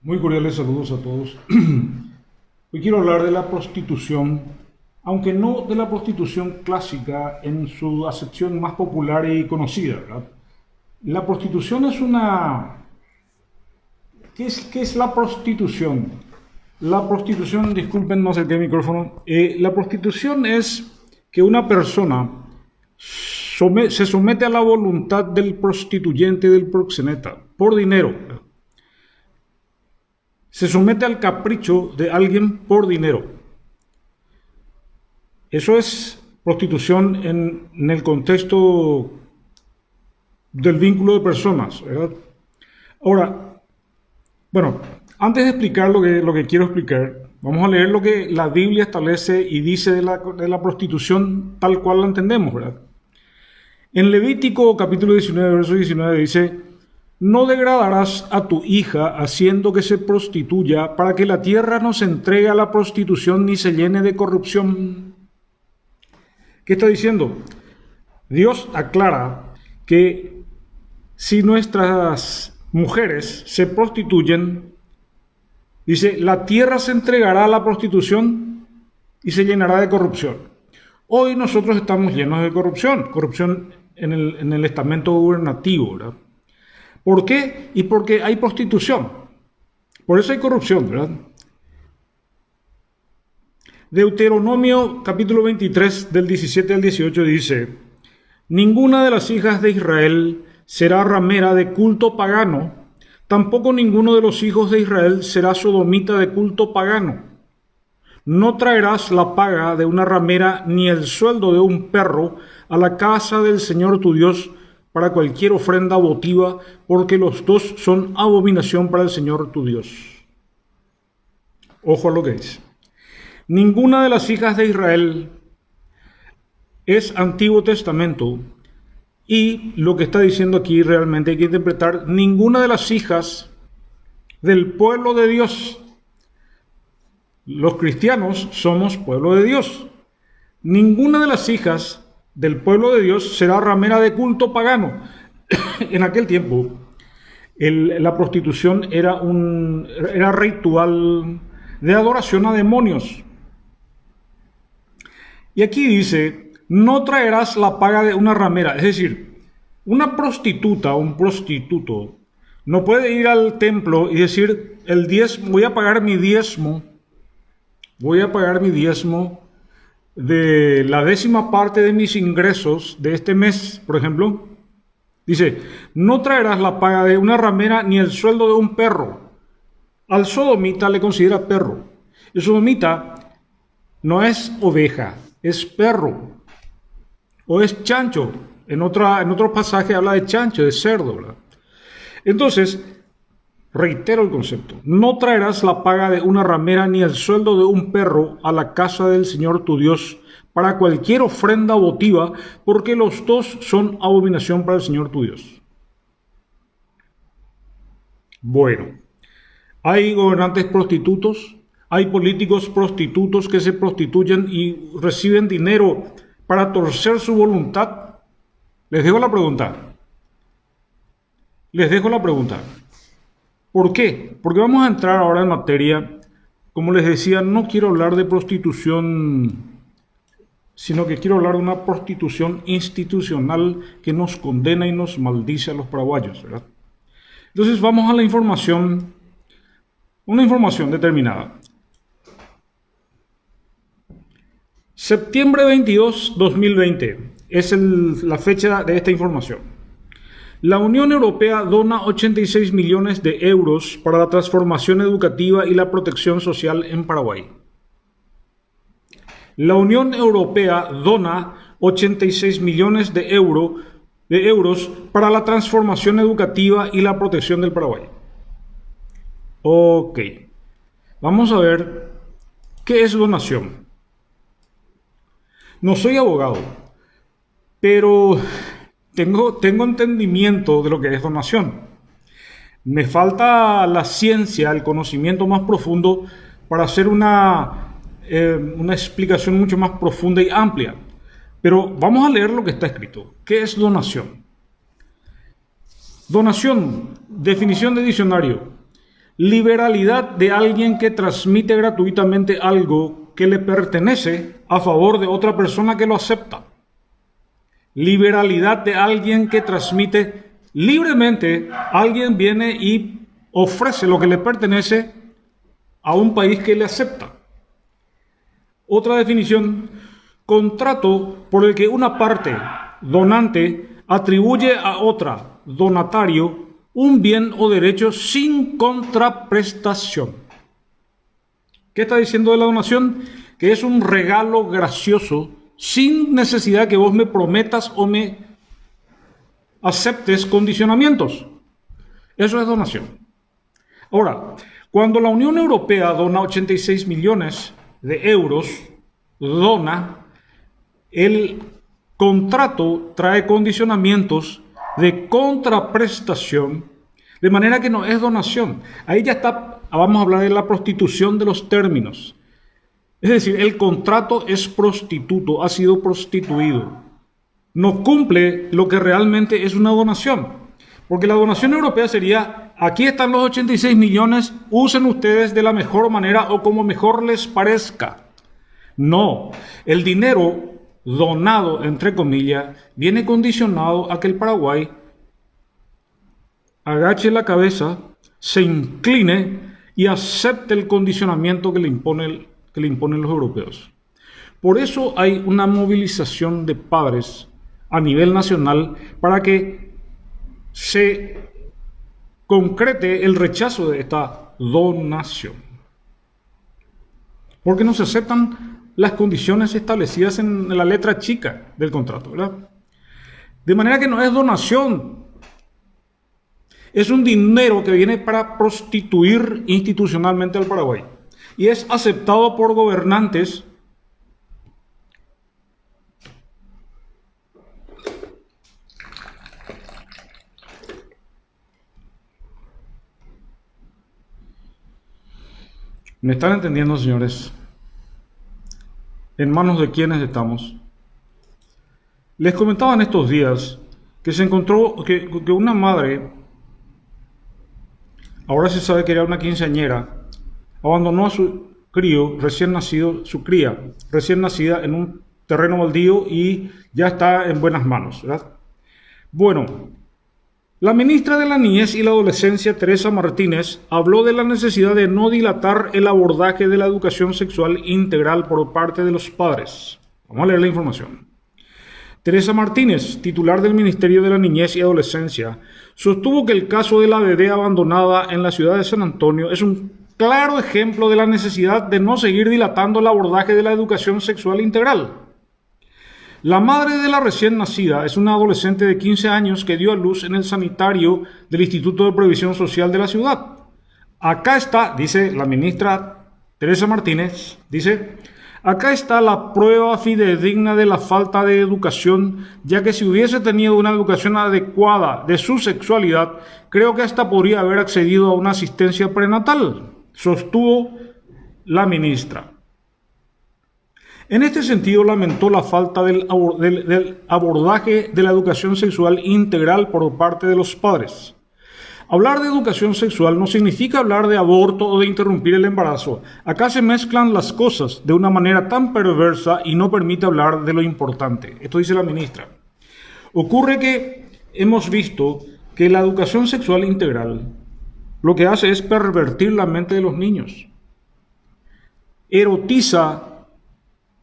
Muy cordiales saludos a todos. Hoy quiero hablar de la prostitución, aunque no de la prostitución clásica en su acepción más popular y conocida, ¿verdad? La prostitución es una... ¿Qué es la prostitución? La prostitución, disculpen, no acerqué el micrófono. La prostitución es que una persona se somete a la voluntad del prostituyente, del proxeneta, por dinero, ¿verdad? Se somete al capricho de alguien por dinero. Eso es prostitución en el contexto del vínculo de personas, ¿verdad? Ahora, bueno, antes de explicar lo que quiero explicar, vamos a leer lo que la Biblia establece y dice de la prostitución tal cual la entendemos, ¿verdad? En Levítico capítulo 19, verso 19 dice: no degradarás a tu hija haciendo que se prostituya, para que la tierra no se entregue a la prostitución ni se llene de corrupción. ¿Qué está diciendo? Dios aclara que si nuestras mujeres se prostituyen, dice, la tierra se entregará a la prostitución y se llenará de corrupción. Hoy nosotros estamos llenos de corrupción en el estamento gubernativo, ¿verdad? ¿Por qué? Y porque hay prostitución. Por eso hay corrupción, ¿verdad? Deuteronomio capítulo 23 del 17 al 18 dice: ninguna de las hijas de Israel será ramera de culto pagano, tampoco ninguno de los hijos de Israel será sodomita de culto pagano. No traerás la paga de una ramera ni el sueldo de un perro a la casa del Señor tu Dios para cualquier ofrenda votiva, porque los dos son abominación para el Señor tu Dios. Ojo a lo que dice. Ninguna de las hijas de Israel es Antiguo Testamento, y lo que está diciendo aquí realmente hay que interpretar: ninguna de las hijas del pueblo de Dios. Los cristianos somos pueblo de Dios. Ninguna de las hijas del pueblo de Dios será ramera de culto pagano. En aquel tiempo, la prostitución era ritual de adoración a demonios. Y aquí dice: no traerás la paga de una ramera. Es decir, una prostituta o un prostituto no puede ir al templo y decir: voy a pagar mi diezmo de la 10ª parte de mis ingresos de este mes, por ejemplo. Dice: no traerás la paga de una ramera ni el sueldo de un perro. Al sodomita le considera perro. El sodomita no es oveja, es perro. O es chancho. En otro pasaje habla de chancho, de cerdo, ¿verdad? Entonces, reitero el concepto: no traerás la paga de una ramera ni el sueldo de un perro a la casa del Señor tu Dios para cualquier ofrenda votiva, porque los dos son abominación para el Señor tu Dios. Bueno, hay gobernantes prostitutos, hay políticos prostitutos que se prostituyen y reciben dinero para torcer su voluntad. Les dejo la pregunta. ¿Por qué? Porque vamos a entrar ahora en materia. Como les decía, no quiero hablar de prostitución, sino que quiero hablar de una prostitución institucional que nos condena y nos maldice a los paraguayos, ¿verdad? Entonces vamos a la información, una información determinada. Septiembre 22, 2020 es la fecha de esta información. La Unión Europea dona 86 millones de euros para la transformación educativa y la protección social en Paraguay. La Unión Europea dona 86 millones de euros para la transformación educativa y la protección del Paraguay. Ok, vamos a ver qué es donación. No soy abogado, pero tengo entendimiento de lo que es donación. Me falta la ciencia, el conocimiento más profundo para hacer una explicación mucho más profunda y amplia. Pero vamos a leer lo que está escrito. ¿Qué es donación? Donación, definición de diccionario: liberalidad de alguien que transmite gratuitamente algo que le pertenece a favor de otra persona que lo acepta. Liberalidad de alguien que transmite libremente, alguien viene y ofrece lo que le pertenece a un país que le acepta. Otra definición: contrato por el que una parte donante atribuye a otra, donatario, un bien o derecho sin contraprestación. ¿Qué está diciendo de la donación? Que es un regalo gracioso sin necesidad que vos me prometas o me aceptes condicionamientos. Eso es donación. Ahora, cuando la Unión Europea dona 86 millones de euros, dona, el contrato trae condicionamientos de contraprestación, de manera que no es donación. Ahí ya está, vamos a hablar de la prostitución de los términos. Es decir, el contrato es prostituto, ha sido prostituido. No cumple lo que realmente es una donación. Porque la donación europea sería: aquí están los 86 millones, usen ustedes de la mejor manera o como mejor les parezca. No, el dinero donado, entre comillas, viene condicionado a que el Paraguay agache la cabeza, se incline y acepte el condicionamiento que le imponen los europeos. Por eso hay una movilización de padres a nivel nacional para que se concrete el rechazo de esta donación. Porque no se aceptan las condiciones establecidas en la letra chica del contrato, ¿verdad? De manera que no es donación. Es un dinero que viene para prostituir institucionalmente al Paraguay. Y es aceptado por gobernantes ¿Me están entendiendo, señores? ¿En manos de quiénes estamos? Les comentaba en estos días que se encontró que una madre, ahora se sabe que era una quinceañera, abandonó a su crío recién nacido, su cría recién nacida, en un terreno baldío y ya está en buenas manos, ¿verdad? Bueno, la ministra de la Niñez y la Adolescencia, Teresa Martínez, habló de la necesidad de no dilatar el abordaje de la educación sexual integral por parte de los padres. Vamos a leer la información. Teresa Martínez, titular del Ministerio de la Niñez y Adolescencia, sostuvo que el caso de la bebé abandonada en la ciudad de San Antonio es un claro ejemplo de la necesidad de no seguir dilatando el abordaje de la educación sexual integral. La madre de la recién nacida es una adolescente de 15 años que dio a luz en el sanitario del Instituto de Previsión Social de la ciudad. Acá está, dice la ministra Teresa Martínez, dice: acá está la prueba fidedigna de la falta de educación, ya que si hubiese tenido una educación adecuada de su sexualidad, creo que hasta podría haber accedido a una asistencia prenatal, sostuvo la ministra. En este sentido, lamentó la falta del abordaje de la educación sexual integral por parte de los padres. Hablar de educación sexual no significa hablar de aborto o de interrumpir el embarazo. Acá se mezclan las cosas de una manera tan perversa y no permite hablar de lo importante. Esto dice la ministra. Ocurre que hemos visto que la educación sexual integral lo que hace es pervertir la mente de los niños. Erotiza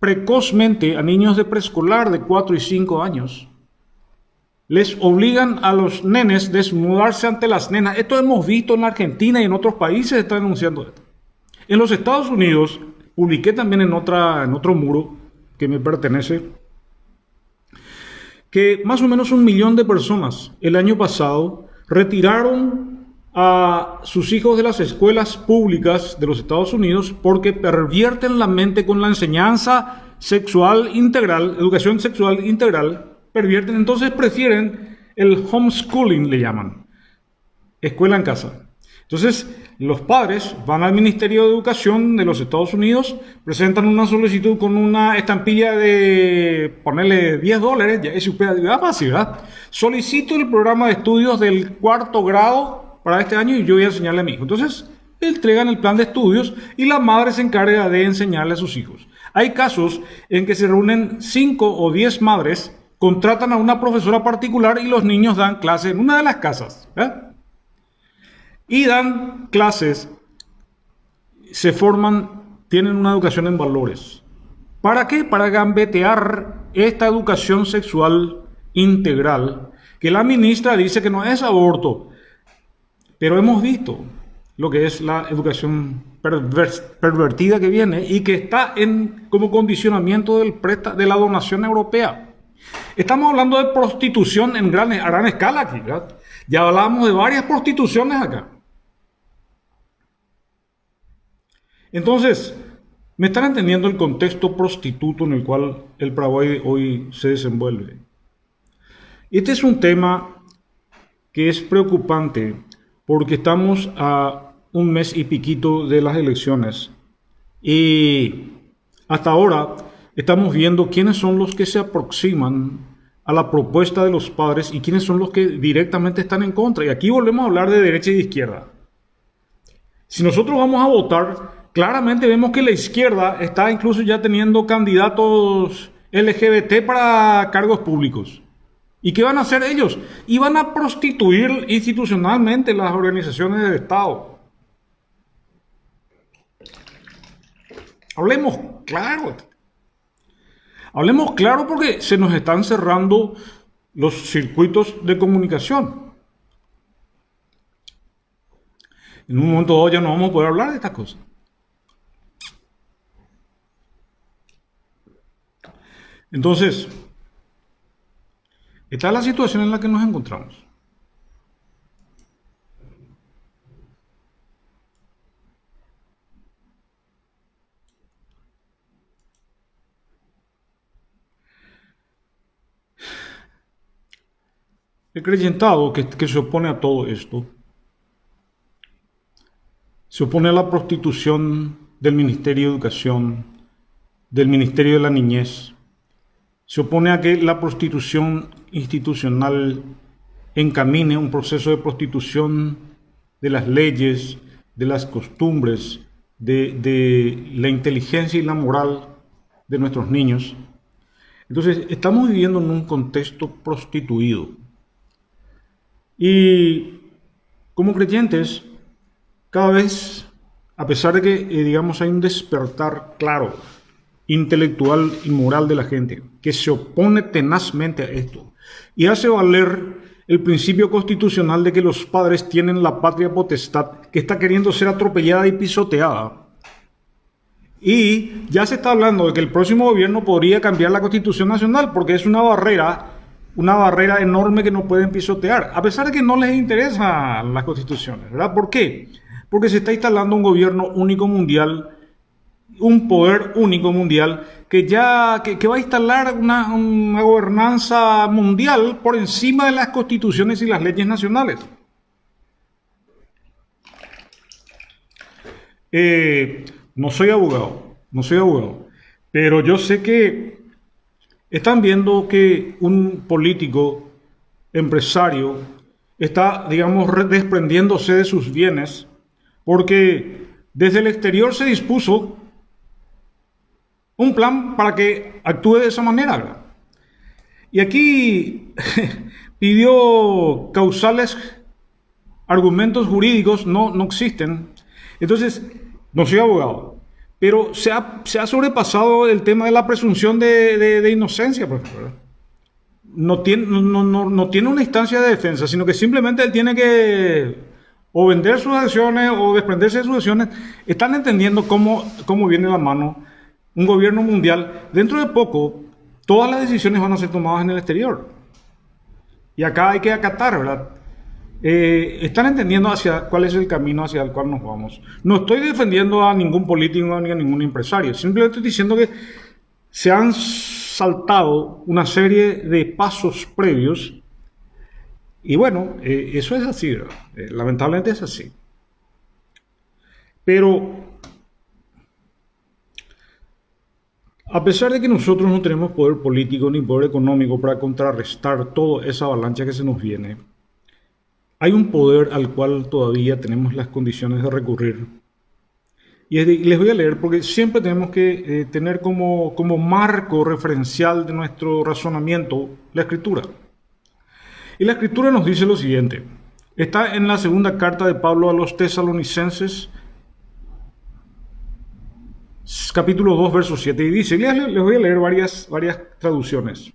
precozmente a niños de preescolar de 4 y 5 años. Les obligan a los nenes a desnudarse ante las nenas. Esto hemos visto en la Argentina y en otros países está denunciando esto. En los Estados Unidos, publiqué también en otro muro que me pertenece, que más o menos 1 millón de personas el año pasado retiraron a sus hijos de las escuelas públicas de los Estados Unidos porque pervierten la mente con la enseñanza sexual integral, educación sexual integral, pervierten, entonces prefieren el homeschooling, le llaman, escuela en casa. Entonces, los padres van al Ministerio de Educación de los Estados Unidos, presentan una solicitud con una estampilla de, ponerle $10, ya es fácil, ¿verdad? Solicito el programa de estudios del 4º grado para este año y yo voy a enseñarle a mi hijo. Entonces, entregan el plan de estudios y la madre se encarga de enseñarle a sus hijos. Hay casos en que se reúnen 5 o 10 madres, contratan a una profesora particular y los niños dan clases en una de las casas. Y dan clases, se forman, tienen una educación en valores. ¿Para qué? Para gambetear esta educación sexual integral, que la ministra dice que no es aborto, pero hemos visto lo que es la educación pervertida que viene y que está como condicionamiento de la donación europea. Estamos hablando de prostitución a gran escala aquí, ¿verdad? Ya hablábamos de varias prostituciones acá. Entonces, me están entendiendo el contexto prostituto en el cual el Paraguay hoy se desenvuelve. Este es un tema que es preocupante porque estamos a un mes y piquito de las elecciones y hasta ahora estamos viendo quiénes son los que se aproximan a la propuesta de los padres y quiénes son los que directamente están en contra. Y aquí volvemos a hablar de derecha y de izquierda. Si nosotros vamos a votar, claramente vemos que la izquierda está incluso ya teniendo candidatos LGBT para cargos públicos. ¿Y qué van a hacer ellos? Y van a prostituir institucionalmente las organizaciones del Estado. Hablemos claro. Hablemos claro porque se nos están cerrando los circuitos de comunicación. En un momento dado ya no vamos a poder hablar de estas cosas. Entonces, esta es la situación en la que nos encontramos. El creyentado que se opone a todo esto, se opone a la prostitución del Ministerio de Educación, del Ministerio de la Niñez, se opone a que la prostitución institucional encamine un proceso de prostitución de las leyes, de las costumbres, de la inteligencia y la moral de nuestros niños. Entonces, estamos viviendo en un contexto prostituido. Y como creyentes, cada vez, a pesar de que, digamos, hay un despertar claro, intelectual y moral de la gente, que se opone tenazmente a esto y hace valer el principio constitucional de que los padres tienen la patria potestad, que está queriendo ser atropellada y pisoteada. Y ya se está hablando de que el próximo gobierno podría cambiar la Constitución Nacional porque es una barrera enorme que no pueden pisotear, a pesar de que no les interesan las constituciones, ¿verdad? ¿Por qué? Porque se está instalando un gobierno único mundial, un poder único mundial que va a instalar una gobernanza mundial por encima de las constituciones y las leyes nacionales. No soy abogado, pero yo sé que están viendo que un político, empresario, está, digamos, desprendiéndose de sus bienes porque desde el exterior se dispuso un plan para que actúe de esa manera, ¿verdad? Y aquí pidió causales, argumentos jurídicos, no existen. Entonces, no soy abogado, pero se ha sobrepasado el tema de la presunción de inocencia, por ejemplo, ¿verdad? No tiene una instancia de defensa, sino que simplemente él tiene que o vender sus acciones o desprenderse de sus acciones. Están entendiendo cómo viene la mano un gobierno mundial. Dentro de poco, todas las decisiones van a ser tomadas en el exterior. Y acá hay que acatar, ¿verdad? Están entendiendo cuál es el camino hacia el cual nos vamos. No estoy defendiendo a ningún político ni a ningún empresario. Simplemente estoy diciendo que se han saltado una serie de pasos previos. Y bueno, eso es así, ¿verdad? Lamentablemente es así. Pero a pesar de que nosotros no tenemos poder político ni poder económico para contrarrestar toda esa avalancha que se nos viene, hay un poder al cual todavía tenemos las condiciones de recurrir. Y les voy a leer porque siempre tenemos que tener como marco referencial de nuestro razonamiento la Escritura. Y la Escritura nos dice lo siguiente. Está en la segunda carta de Pablo a los Tesalonicenses, capítulo 2, verso 7. Y dice, les voy a leer varias traducciones.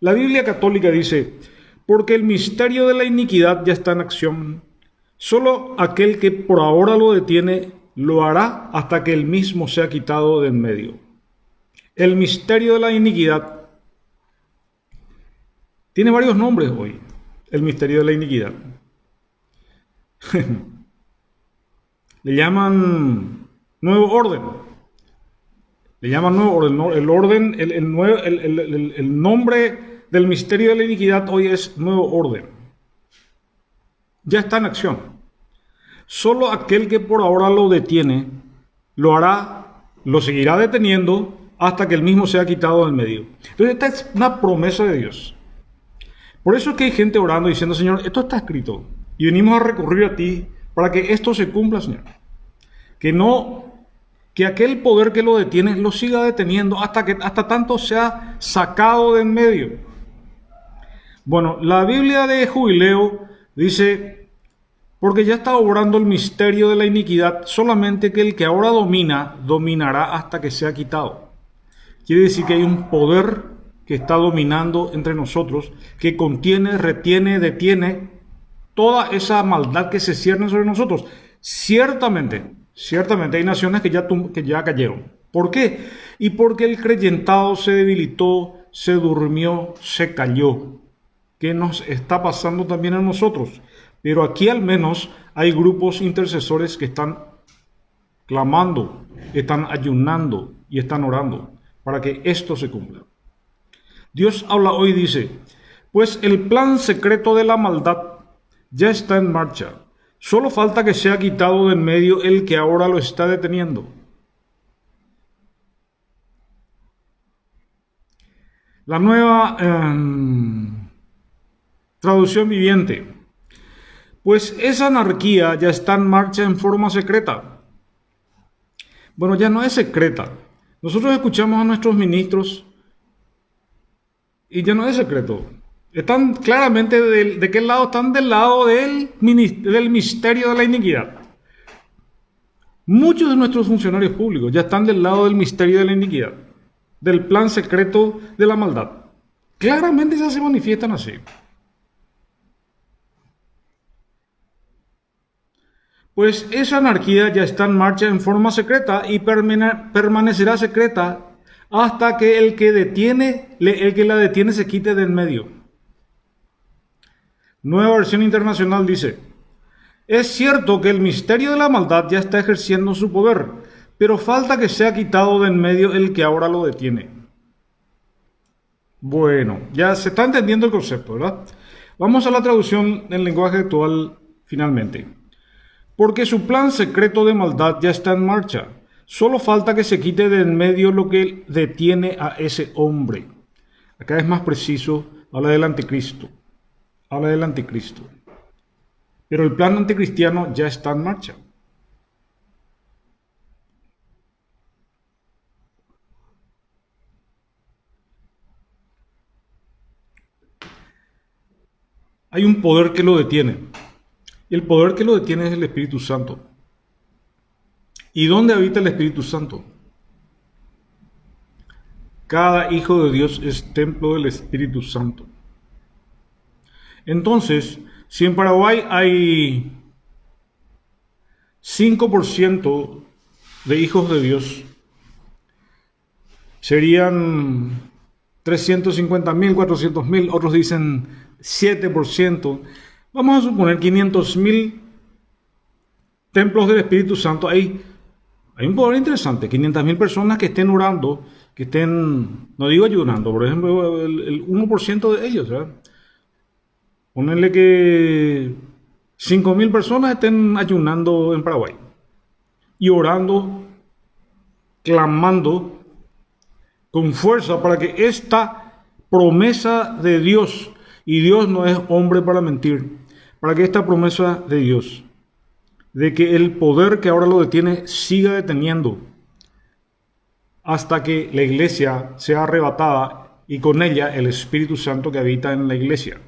La Biblia católica dice, porque el misterio de la iniquidad ya está en acción. Solo aquel que por ahora lo detiene, lo hará hasta que el mismo sea quitado de en medio. El misterio de la iniquidad tiene varios nombres hoy. El misterio de la iniquidad. Le llaman nuevo orden. Le llaman nuevo orden. El nombre del misterio de la iniquidad hoy es nuevo orden. Ya está en acción. Solo aquel que por ahora lo detiene, lo hará, lo seguirá deteniendo hasta que el mismo sea quitado del medio. Entonces esta es una promesa de Dios. Por eso es que hay gente orando diciendo, Señor, esto está escrito. Y venimos a recurrir a ti para que esto se cumpla, Señor. Que aquel poder que lo detiene lo siga deteniendo hasta tanto sea sacado de en medio. Bueno, la Biblia de Jubileo dice, porque ya está obrando el misterio de la iniquidad, solamente que el que ahora domina, dominará hasta que sea quitado. Quiere decir que hay un poder que está dominando entre nosotros, que contiene, retiene, detiene toda esa maldad que se cierne sobre nosotros. Ciertamente hay naciones que ya cayeron. ¿Por qué? Y porque el creyentado se debilitó, se durmió, se cayó. ¿Qué nos está pasando también a nosotros? Pero aquí al menos hay grupos intercesores que están clamando, están ayunando y están orando para que esto se cumpla. Dios habla hoy y dice, pues el plan secreto de la maldad ya está en marcha. Solo falta que sea quitado de en medio el que ahora lo está deteniendo. La nueva traducción viviente. Pues esa anarquía ya está en marcha en forma secreta. Bueno, ya no es secreta. Nosotros escuchamos a nuestros ministros y ya no es secreto. Están claramente ¿de qué lado? Están del lado del misterio de la iniquidad. Muchos de nuestros funcionarios públicos ya están del lado del misterio de la iniquidad, del plan secreto de la maldad. Claramente ya se manifiestan así. Pues esa anarquía ya está en marcha en forma secreta y permanecerá secreta hasta que el que la detiene se quite de en medio. Nueva versión internacional dice, es cierto que el misterio de la maldad ya está ejerciendo su poder, pero falta que sea quitado de en medio el que ahora lo detiene. Bueno, ya se está entendiendo el concepto, ¿verdad? Vamos a la traducción en lenguaje actual finalmente. Porque su plan secreto de maldad ya está en marcha. Solo falta que se quite de en medio lo que detiene a ese hombre. Acá es más preciso, habla del anticristo. Habla del anticristo. Pero el plan anticristiano ya está en marcha. Hay un poder que lo detiene. Y el poder que lo detiene es el Espíritu Santo. ¿Y dónde habita el Espíritu Santo? Cada hijo de Dios es templo del Espíritu Santo. Entonces, si en Paraguay hay 5% de hijos de Dios, serían 350.000, 400.000, otros dicen 7%. Vamos a suponer 500.000 templos del Espíritu Santo. Hay un poder interesante, 500.000 personas que estén orando, que estén, no digo ayunando, por ejemplo, el 1% de ellos, ¿verdad? Ponerle que 5.000 personas estén ayunando en Paraguay y orando, clamando con fuerza para que esta promesa de Dios, y Dios no es hombre para mentir, para que esta promesa de Dios, de que el poder que ahora lo detiene, siga deteniendo hasta que la iglesia sea arrebatada y con ella el Espíritu Santo que habita en la iglesia.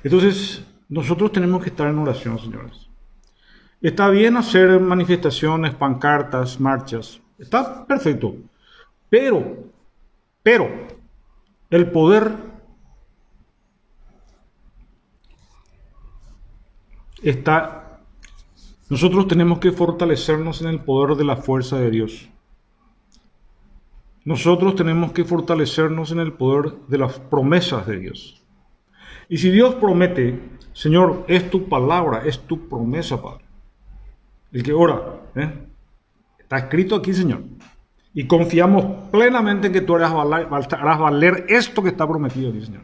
Entonces, nosotros tenemos que estar en oración, señores. Está bien hacer manifestaciones, pancartas, marchas. Está perfecto. Pero, el poder está... Nosotros tenemos que fortalecernos en el poder de la fuerza de Dios. Nosotros tenemos que fortalecernos en el poder de las promesas de Dios. Y si Dios promete, Señor, es tu palabra, es tu promesa, Padre. El que ora, está escrito aquí, Señor. Y confiamos plenamente en que tú harás valer esto que está prometido aquí, Señor.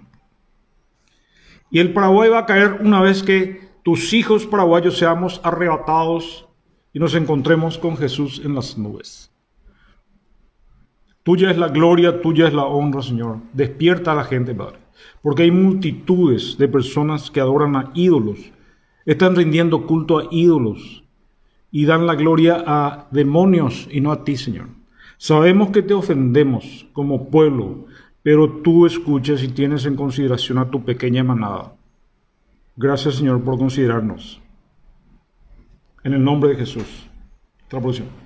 Y el Paraguay va a caer una vez que tus hijos paraguayos seamos arrebatados y nos encontremos con Jesús en las nubes. Tuya es la gloria, tuya es la honra, Señor. Despierta a la gente, Padre. Porque hay multitudes de personas que adoran a ídolos, están rindiendo culto a ídolos y dan la gloria a demonios y no a ti, Señor. Sabemos que te ofendemos como pueblo, pero tú escuchas y tienes en consideración a tu pequeña manada. Gracias, Señor, por considerarnos. En el nombre de Jesús. Hasta la próxima.